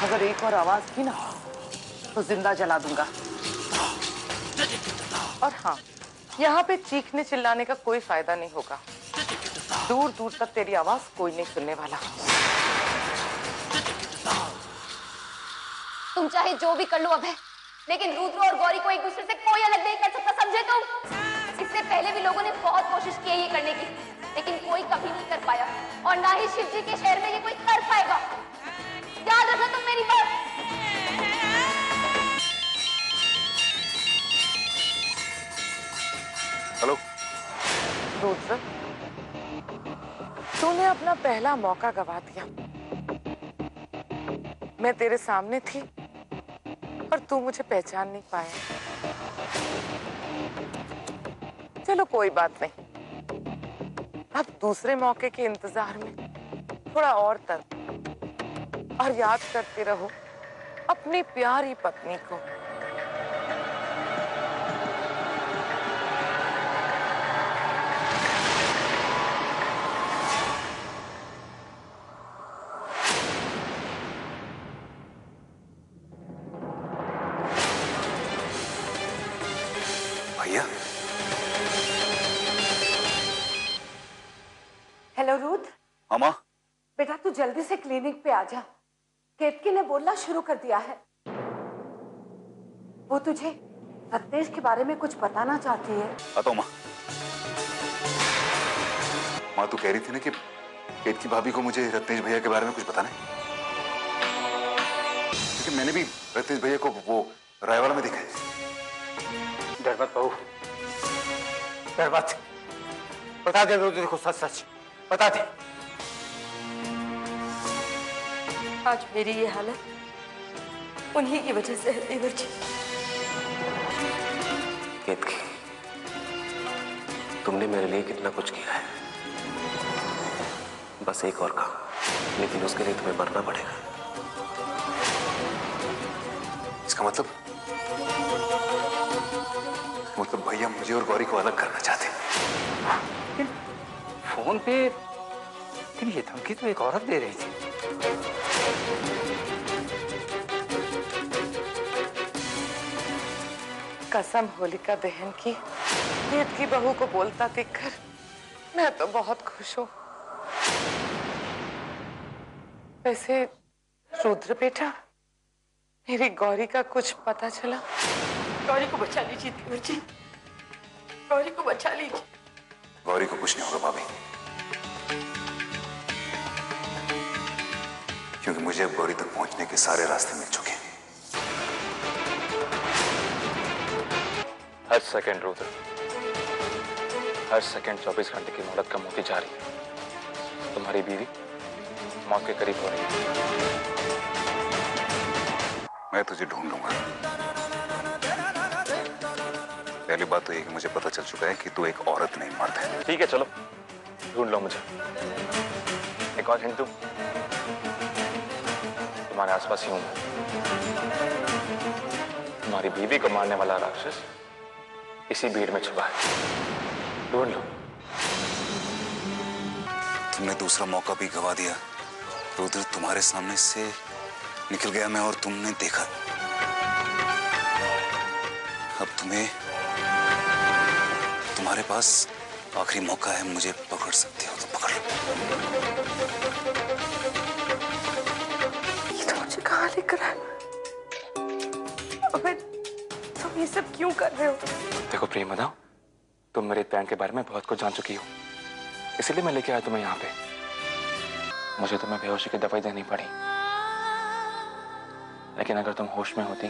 अगर एक और आवाज की ना तो जिंदा जला दूंगा। और हाँ, यहाँ पे चीखने चिल्लाने का कोई फायदा नहीं होगा। दूर दूर तक तेरी आवाज कोई नहीं सुनने वाला। तुम चाहे जो भी कर लो अभय, लेकिन रुद्र और गौरी को एक दूसरे से कोई अलग नहीं कर सकता, समझे तुम? इससे पहले भी लोगों ने बहुत कोशिश की है ये करने की, लेकिन कोई कभी नहीं कर पाया, और ना ही शिव जी के शहर में ये कोई कर पाएगा। याद रखो तुम मेरी बात। हेलो रुद्र, तूने अपना पहला मौका गवा दिया। मैं तेरे सामने थी और तू मुझे पहचान नहीं पाया। चलो कोई बात नहीं, अब दूसरे मौके के इंतजार में थोड़ा और तर्क और याद करते रहो अपनी प्यारी पत्नी को। भैया, हेलो रुद्र। मामा। बेटा तू जल्दी से क्लिनिक पे आ जा, केतकी ने बोलना शुरू कर दिया है। वो तुझे रत्नेश के बारे में कुछ बताना चाहती है। आता हूँ माँ। माँ तू कह रही थी ना कि केतकी भाभी को मुझे रत्नेश भैया के बारे में कुछ बताना है, क्योंकि मैंने भी रत्नेश भैया को वो रायवाला में देखा है। डर मत बहू, डर मत। बता दे रुद्र को सच सच बता दे। आज मेरी ये हालत उन्हीं की वजह से है देवर जी। केतकी, तुमने मेरे लिए कितना कुछ किया है। बस एक और काम, लेकिन उसके लिए तुम्हें मरना पड़ेगा। इसका मतलब भैया मुझे और गौरी को अलग करना चाहते हैं। फोन पे ये धमकी तो एक औरत दे रही थी। कसम होलिका दहन की, केतकी बहू को बोलता देखकर मैं तो बहुत खुश हूँ। वैसे रुद्र बेटा, मेरी गौरी का कुछ पता चला? गौरी को बचा लीजिए देवर जी, गौरी को बचा लीजिए। गौरी को कुछ नहीं होगा भाभी, क्योंकि मुझे अब गौरी तक पहुंचने के सारे रास्ते मिल चुके हैं। हर सेकंड रुद्र, हर सेकंड 24 घंटे की मोहलत कम होती जा रही है। तुम्हारी बीवी मौत के करीब हो रही है। मैं तुझे ढूंढ लूंगा। पहली बात तो ये कि मुझे पता चल चुका है कि तू एक औरत नहीं, मर्द है। ठीक है, चलो ढूंढ लो मुझे। एक और हिंट दूं, तुम्हारे आसपास ही हूं मैं। तुम्हारी बीवी को मारने वाला राक्षस इसी भीड़ में छुपा है, ढूंढ लो। तुमने दूसरा मौका भी गवा दिया रुद्र। तुम्हारे सामने से निकल गया मैं और तुमने देखा। अब तुम्हारे पास आखिरी मौका है, मुझे पकड़ सकते हो तो पकड़ लो। ये तो मुझे कहाँ लेकर आया? अबे तुम ये सब क्यों कर रहे हो? देखो प्रेमदा, तुम मेरे प्लान के बारे में बहुत कुछ जान चुकी हो, इसीलिए मैं लेके आया तुम्हें यहाँ पे। मुझे तुम्हें बेहोशी की दवाई देनी पड़ी, लेकिन अगर तुम होश में होती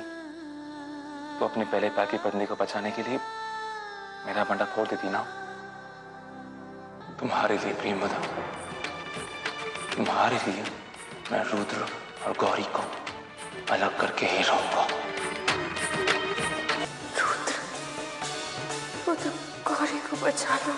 तो अपनी पहले प्यार की पत्नी को बचाने के लिए मेरा बंडा फोड़ देती ना। तुम्हारे लिए प्रेमदा, तुम्हारे लिए मैं रुद्र और गौरी को अलग करके ही रहूंगा। रुद्र, गौरी को बचा लो।